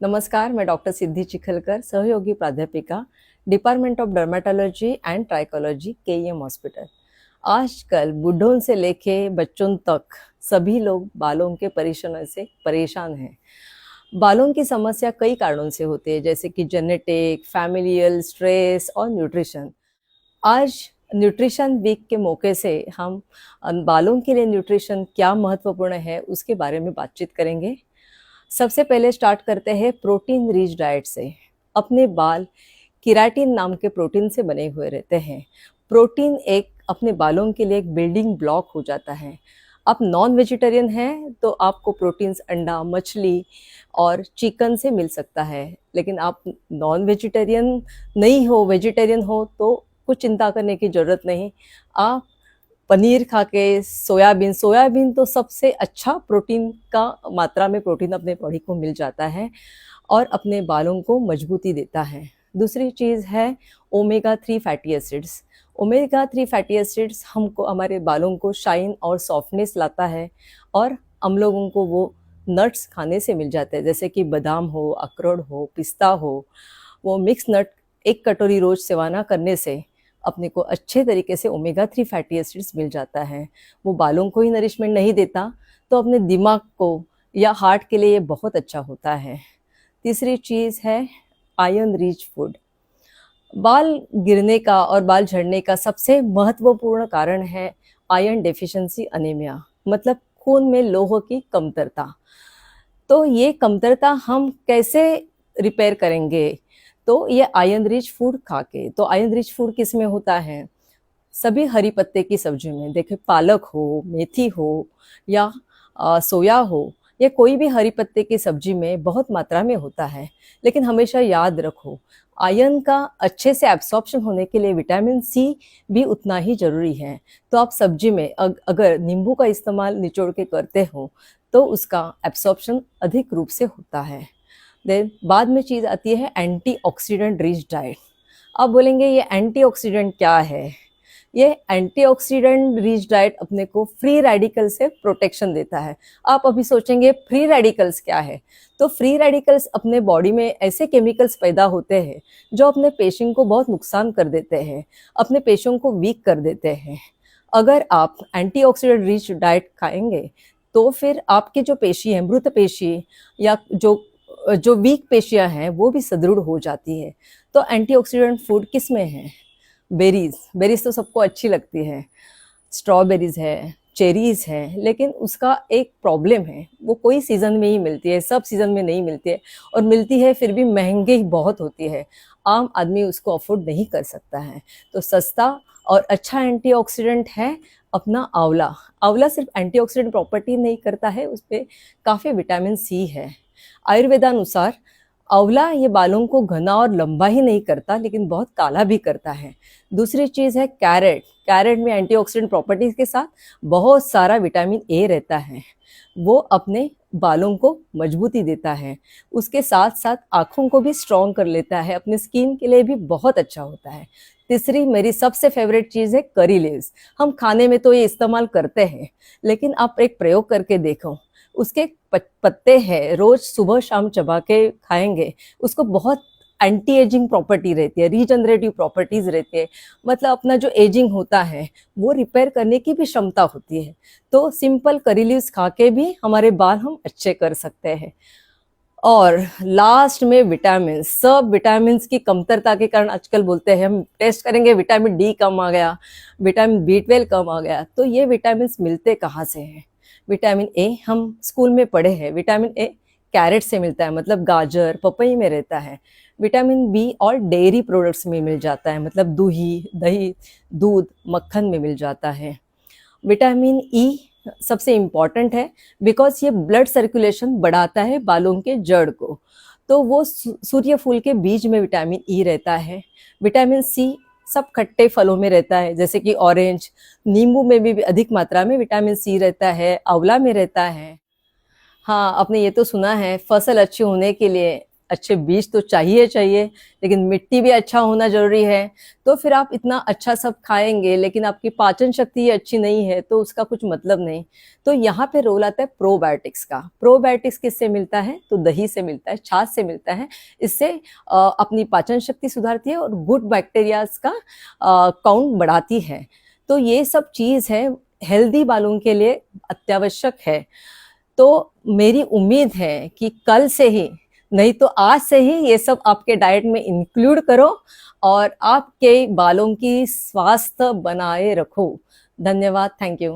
नमस्कार, मैं डॉक्टर सिद्धि चिखलकर, सहयोगी प्राध्यापिका, department of dermatology and trichology, KEM hospital. आजकल बूढ़ों से लेके बच्चों तक सभी लोग बालों के परेशानी से परेशान हैं। बालों की समस्या कई कारणों से होती है, जैसे कि जेनेटिक, फैमिलियल, स्ट्रेस और न्यूट्रिशन। आज न्यूट्रिशन वीक के मौके से हम बालों के लिए न्यूट्रिशन क्या महत्वपूर्ण है उसके बारे में बातचीत करेंगे। सबसे पहले स्टार्ट करते हैं प्रोटीन रिच डाइट से। अपने बाल केराटिन नाम के प्रोटीन से बने हुए रहते हैं। प्रोटीन एक अपने बालों के लिए एक बिल्डिंग ब्लॉक हो जाता है। आप नॉन वेजिटेरियन हैं तो आपको प्रोटीन्स अंडा, मछली और चिकन से मिल सकता है, लेकिन आप नॉन वेजिटेरियन नहीं हो, वेजिटेरियन हो तो कुछ चिंता करने की ज़रूरत नहीं। आप पनीर खा के, सोयाबीन तो सबसे अच्छा प्रोटीन का मात्रा में प्रोटीन अपने बॉडी को मिल जाता है और अपने बालों को मजबूती देता है। दूसरी चीज़ है omega 3 fatty acids. Omega 3 fatty acids हमको हमारे बालों को शाइन और सॉफ्टनेस लाता है, और हम लोगों को वो नट्स खाने से मिल जाते हैं, जैसे कि बादाम हो, अखरोट हो, पिस्ता हो। वो मिक्स नट एक कटोरी रोज सेवना करने से अपने को अच्छे तरीके से ओमेगा 3 फैटी एसिड्स मिल जाता है। वो बालों को ही नरिशमेंट नहीं देता तो अपने दिमाग को या हार्ट के लिए ये बहुत अच्छा होता है। तीसरी चीज़ है आयरन रिच फूड। बाल गिरने का और बाल झड़ने का सबसे महत्वपूर्ण कारण है आयरन डेफिशिएंसी अनीमिया, मतलब खून में लोह की कमतरता। तो ये कमतरता हम कैसे रिपेयर करेंगे? तो ये आयरन रिच फूड खा के। तो आयरन रिच फूड किस में होता है? सभी हरी पत्ते की सब्जी में। देखिए, पालक हो, मेथी हो या सोया हो, या कोई भी हरी पत्ते की सब्जी में बहुत मात्रा में होता है। लेकिन हमेशा याद रखो, आयरन का अच्छे से एब्सॉर्प्शन होने के लिए विटामिन सी भी उतना ही ज़रूरी है। तो आप सब्जी में अगर नींबू का इस्तेमाल निचोड़ के करते हो तो उसका एब्सॉर्प्शन अधिक रूप से होता है। देन बाद में चीज़ आती है एंटीऑक्सीडेंट रिच डाइट। आप बोलेंगे ये एंटीऑक्सीडेंट क्या है? ये एंटीऑक्सीडेंट रिच डाइट अपने को फ्री रेडिकल से प्रोटेक्शन देता है। आप अभी सोचेंगे फ्री रेडिकल्स क्या है? तो फ्री रेडिकल्स अपने बॉडी में ऐसे केमिकल्स पैदा होते हैं जो अपने पेशियों को बहुत नुकसान कर देते हैं, अपने पेशियों को वीक कर देते हैं। अगर आप एंटीऑक्सीडेंट रिच डाइट खाएंगे तो फिर आपकी जो पेशी है, मृत पेशी या जो जो वीक पेशियां हैं, वो भी सुदृढ़ हो जाती है। तो एंटीऑक्सीडेंट फूड किस में है? बेरीज तो सबको अच्छी लगती है, स्ट्रॉबेरीज है, चेरीज है, लेकिन उसका एक प्रॉब्लम है, वो कोई सीज़न में ही मिलती है, सब सीज़न में नहीं मिलती है, और मिलती है फिर भी महंगी ही बहुत होती है। आम आदमी उसको अफोर्ड नहीं कर सकता है। तो सस्ता और अच्छा एंटीऑक्सीडेंट है अपना आंवला। आंवला सिर्फ एंटीऑक्सीडेंट प्रॉपर्टी नहीं करता है, उस पर काफ़ी विटामिन सी है। आयुर्वेदानुसार आंवला ये बालों को घना और लंबा ही नहीं करता, लेकिन बहुत काला भी करता है। दूसरी चीज़ है कैरेट। कैरेट में एंटीऑक्सीडेंट प्रॉपर्टीज के साथ बहुत सारा विटामिन ए रहता है। वो अपने बालों को मजबूती देता है, उसके साथ साथ आँखों को भी स्ट्रॉन्ग कर लेता है, अपने स्किन के लिए भी बहुत अच्छा होता है। तीसरी मेरी सबसे फेवरेट चीज़ है करी लीव्स। हम खाने में तो ये इस्तेमाल करते हैं, लेकिन आप एक प्रयोग करके देखो, उसके पत्ते हैं, रोज सुबह शाम चबा के खाएंगे, उसको बहुत एंटी एजिंग प्रॉपर्टी रहती है, रीजनरेटिव प्रॉपर्टीज रहती है, मतलब अपना जो एजिंग होता है वो रिपेयर करने की भी क्षमता होती है। तो सिंपल करी लीव्स खा के भी हमारे बाल हम अच्छे कर सकते हैं। और लास्ट में विटामिन, सब विटामिन की कमतरता के कारण आजकल बोलते हैं हम टेस्ट करेंगे विटामिन डी कम आ गया, विटामिन B12 कम आ गया। तो ये विटामिन मिलते कहाँ से हैं? विटामिन ए हम स्कूल में पढ़े हैं, विटामिन ए कैरेट से मिलता है, मतलब गाजर, पपई में रहता है। विटामिन बी और डेयरी प्रोडक्ट्स में मिल जाता है, मतलब दही, दूध, मक्खन में मिल जाता है। विटामिन ई सबसे इम्पॉर्टेंट है, बिकॉज ये ब्लड सर्कुलेशन बढ़ाता है बालों के जड़ को। तो वो सूर्यफूल के बीज में विटामिन ई रहता है। विटामिन सी सब खट्टे फलों में रहता है, जैसे कि ऑरेंज, नींबू में भी अधिक मात्रा में विटामिन सी रहता है, आंवला में रहता है। हाँ, आपने ये तो सुना है, फसल अच्छी होने के लिए अच्छे बीज तो चाहिए चाहिए, लेकिन मिट्टी भी अच्छा होना जरूरी है। तो फिर आप इतना अच्छा सब खाएंगे लेकिन आपकी पाचन शक्ति ही अच्छी नहीं है तो उसका कुछ मतलब नहीं। तो यहाँ पे रोल आता है प्रोबायोटिक्स का। प्रोबायोटिक्स किससे मिलता है? तो दही से मिलता है, छाछ से मिलता है। इससे अपनी पाचन शक्ति सुधारती है और गुड बैक्टीरियाज का काउंट बढ़ाती है। तो ये सब चीज है, हेल्दी बालों के लिए अत्यावश्यक है। तो मेरी उम्मीद है कि कल से ही, नहीं तो आज से ही ये सब आपके डाइट में इंक्लूड करो और आपके बालों की स्वास्थ्य बनाए रखो। धन्यवाद, थैंक यू।